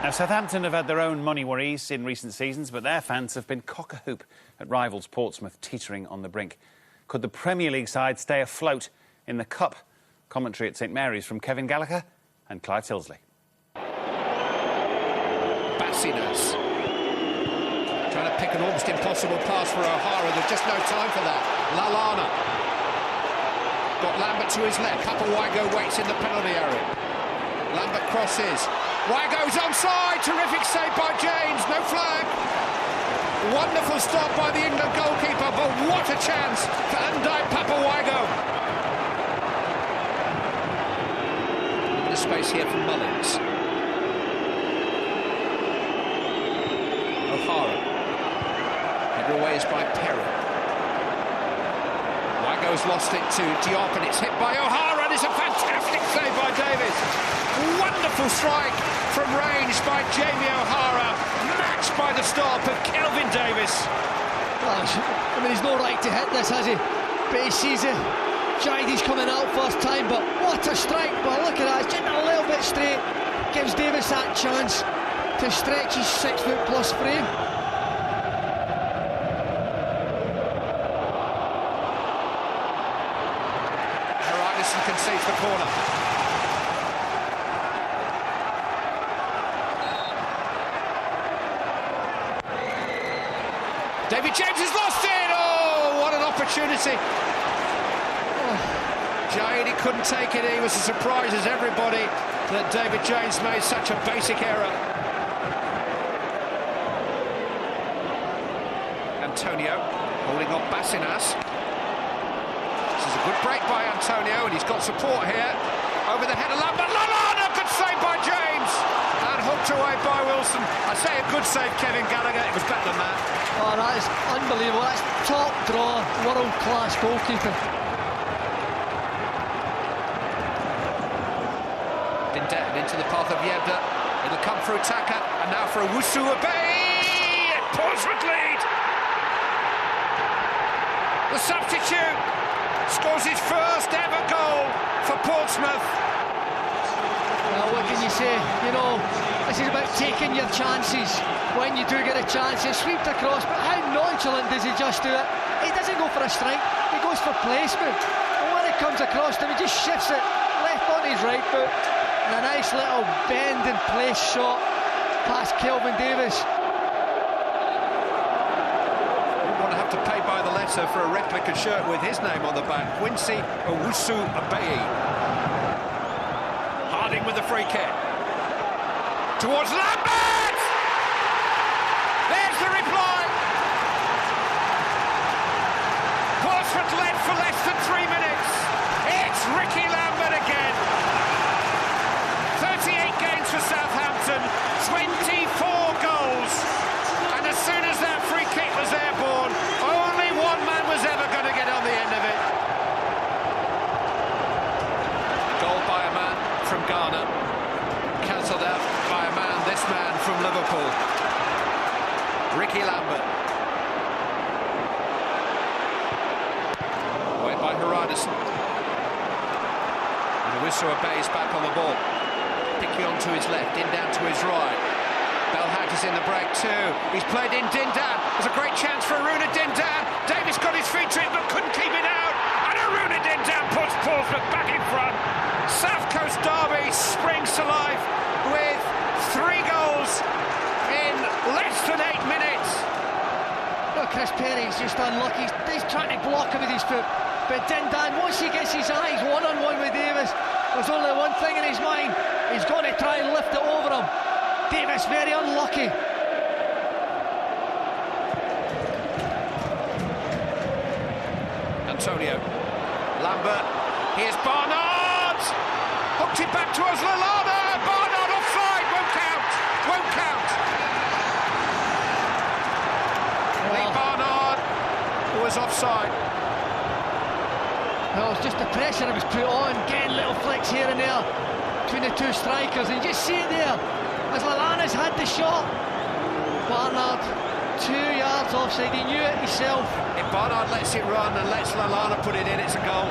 Now, Southampton have had their own money worries in recent seasons, but their fans have been cock-a-hoop at rivals Portsmouth teetering on the brink. Could the Premier League side stay afloat in the Cup? Commentary at St Mary's from Kevin Gallagher and Clive Tilsley. Bassinas trying to pick an almost impossible pass for O'Hara. There's just no time for that. Lallana got Lambert to his left. Papawago waits in the penalty area. Lambert crosses. Wago's onside. Terrific save by James. No flag. Wonderful stop by the England goalkeeper, but what a chance for Andai Papawago. A bit of space here for Mullins. O'Hara. Header away is by Perry. Wago's lost it to Diop, and it's hit by O'Hara, and it's a fantastic save by Davis. Wonderful strike from range by Jamie O'Hara, matched by the stop of Kelvin Davis. I mean, he's no right to hit this, has he? But he sees it. Jaide's coming out first time, but what a strike. But look at that, it's just a little bit straight. Gives Davis that chance to stretch his 6-foot-plus frame. Haraguson concedes the corner. David James has lost it! Oh, what an opportunity! Jaide couldn't take it. He was as surprised as everybody that David James made such a basic error. Antonio holding off Bassinas. This is a good break by Antonio, and he's got support here. Over the head of Lambert. Lallana, good save by James! And hooked away by Wilson. I say a good save, Kevin Gallagher. It was better than that. Oh, that is unbelievable. That's top draw, world-class goalkeeper. Dindet into the path of Yebda. It'll come through Taka, and now for a Wusu Obey. Portsmouth lead. The substitute scores his first ever goal for Portsmouth. Well, what can you say? You know, this is about taking your chances. When you do get a chance, he sweeps across, but how nonchalant does he just do it? He doesn't go for a strike, he goes for placement. And when it comes across to him, he just shifts it left on his right foot. And a nice little bend and place shot past Kelvin Davis. Wouldn't have to pay by the letter for a replica shirt with his name on the back. Quincy Owusu Abeyi. Harding with the free kick. Towards Lambert! There's the reply! Portsmouth led for less than 3 minutes. It's Ricky Lambert again. 38 games for Southampton, 24 goals. And as soon as that free kick was airborne, only one man was ever going to get on the end of it. Goal by a man from Ghana. Cancelled out by a man, this man from Liverpool. Ricky Lambert. Away by Haraguson. And Owusu Obey is back on the ball. Picky on to his left, in down to his right. Belhag is in the break too. He's played in Dindan. There's a great chance for Aruna Dindan. Davis got his feet to it but couldn't keep it out. And Aruna Dindan puts Portsmouth back in front. South Coast Derby springs to life with 3 goals in less than 8 minutes. Oh, Chris Perry's just unlucky. He's trying to block him with his foot. But Dindan, once he gets his eyes one-on-one with Davis, there's only one thing in his mind. He's going to try and lift it over him. Davis very unlucky. Antonio. Lambert. Here's Barnard. Hooked it back towards Lallana. Barnard offside. Won't count. Won't count. Lee Barnard was offside. Well, it's just the pressure that was put on, getting little flicks here and there between the two strikers, and you just see it there as Lallana's had the shot. Barnard 2 yards offside, he knew it himself. If Barnard lets it run and lets Lallana put it in, it's a goal.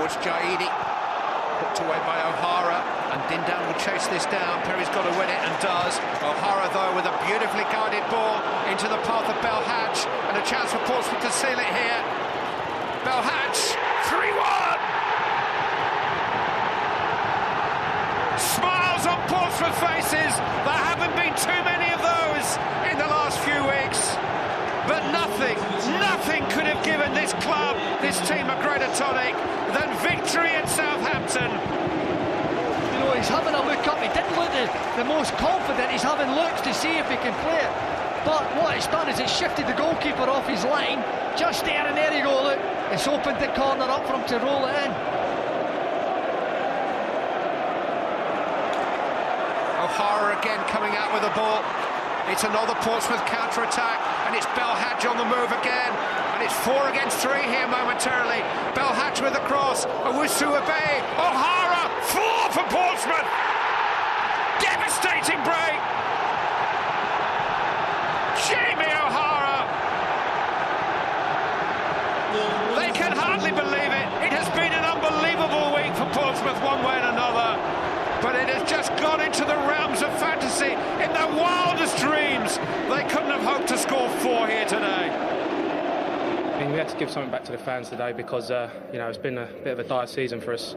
towards Jaidi. Hooked away by O'Hara, and Dindan will chase this down. Perry's got to win it, and does. O'Hara, though, with a beautifully guided ball into the path of Belhadj, and a chance for Portsmouth to seal it here. Belhadj, 3-1! Smiles on Portsmouth faces. There haven't been too many of those in the last few weeks. But nothing could have given this club, this team, a greater tonic than victory at Southampton. You know, he's having a look up. He didn't look the most confident. He's having looks to see if he can play it. But what it's done is it's shifted the goalkeeper off his line. Just there, and there you go, look. It's opened the corner up for him to roll it in. O'Hara again coming out with the ball. It's another Portsmouth counter-attack, and it's Belhadj on the move again, and it's 4 against 3 here momentarily. Belhadj with the cross, Owusu Abe, O'Hara, 4 for Portsmouth! Devastating break! Jamie O'Hara! They can hardly believe it. It has been an unbelievable week for Portsmouth one way and another. But it has just gone into the realms of fantasy. In their wildest dreams, they couldn't have hoped to score 4 here today. I mean, we had to give something back to the fans today because, you know, it's been a bit of a dire season for us.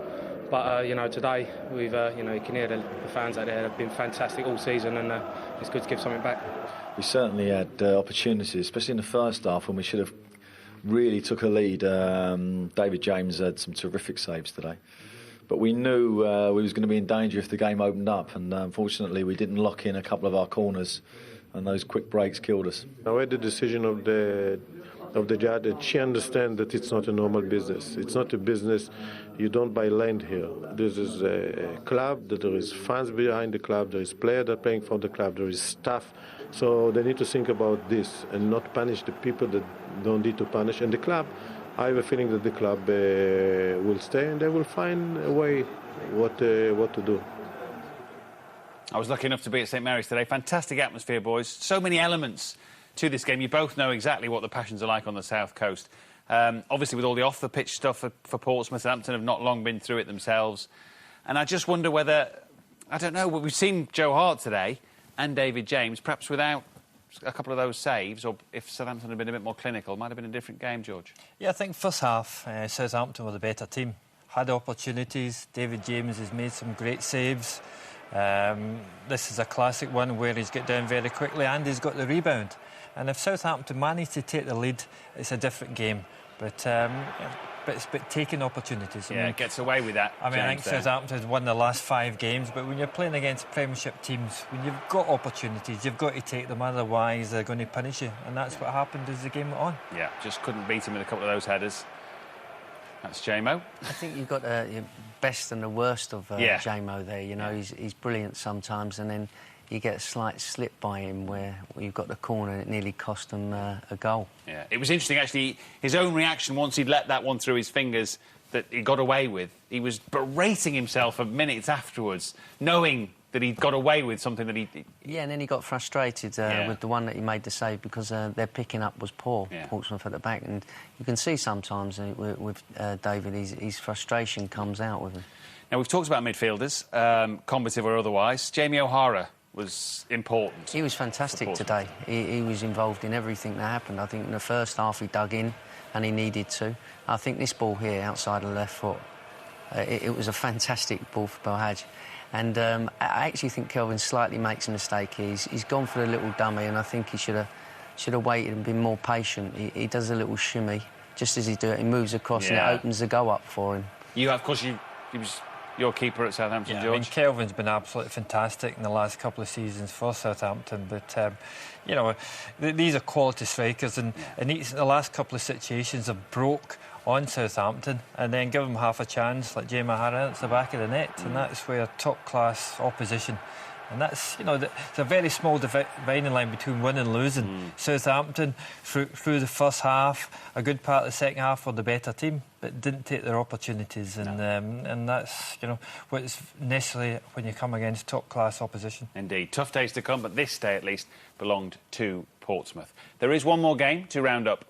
But, you know, today we've, you know, you can hear the fans out there have been fantastic all season, and it's good to give something back. We certainly had opportunities, especially in the first half when we should have really took a lead. David James had some terrific saves today. But we knew we was going to be in danger if the game opened up, and unfortunately we didn't lock in a couple of our corners, and those quick breaks killed us. I read the decision of the judge, that she understands that it's not a normal business. It's not a business. You don't buy land here. This is a club, that there is fans behind the club, there is players that are playing for the club, there is staff. So they need to think about this and not punish the people that don't need to punish. And the club, I have a feeling that the club will stay, and they will find a way what to do. I was lucky enough to be at St Mary's today. Fantastic atmosphere, boys. So many elements to this game. You both know exactly what the passions are like on the South Coast. Obviously, with all the off-the-pitch stuff for Portsmouth, Southampton have not long been through it themselves. And I just wonder whether, I don't know, we've seen Joe Hart today and David James, perhaps without a couple of those saves, or if Southampton had been a bit more clinical, it might have been a different game, George. Yeah, I think first half, Southampton were the better team. Had opportunities. David James has made some great saves. This is a classic one where he's got down very quickly and he's got the rebound. And if Southampton manage to take the lead, it's a different game. But it's about taking opportunities. Yeah, it gets away with that. I mean, I think Southampton has won the last 5 games, but when you're playing against Premiership teams, when you've got opportunities, you've got to take them, otherwise they're going to punish you. And that's what happened as the game went on. Yeah, just couldn't beat him with a couple of those headers. That's J-Mo. I think you've got the best and the worst of J-Mo there. You know, he's brilliant sometimes, and then you get a slight slip by him where you've got the corner and it nearly cost him a goal. Yeah, it was interesting, actually, his own reaction once he'd let that one through his fingers that he got away with. He was berating himself for minutes afterwards, knowing that he'd got away with something that he... Yeah, and then he got frustrated with the one that he made the save because their picking up was poor, Portsmouth at the back. And you can see sometimes with David, his frustration comes out with him. Now, we've talked about midfielders, combative or otherwise. Jamie O'Hara was important. He was fantastic today. He was involved in everything that happened. I think in the first half he dug in and he needed to. I think this ball here, outside the left foot, it was a fantastic ball for Belhadj. And I actually think Kelvin slightly makes a mistake here. He's gone for the little dummy, and I think he should have waited and been more patient. He does a little shimmy. Just as he do it, he moves across and it opens the go up for him. You, of course, he was your keeper at Southampton, George. I mean, Kelvin's been absolutely fantastic in the last couple of seasons for Southampton, but you know, these are quality strikers, and the last couple of situations have broke on Southampton and then give them half a chance, like Jamie O'Hara, it's the back of the net, and that's where top-class opposition. And that's, you know, it's a very small dividing line between winning and losing. Southampton, through the first half, a good part of the second half were the better team, but didn't take their opportunities. And that's, you know, what's necessary when you come against top-class opposition. Indeed. Tough days to come, but this day, at least, belonged to Portsmouth. There is one more game to round up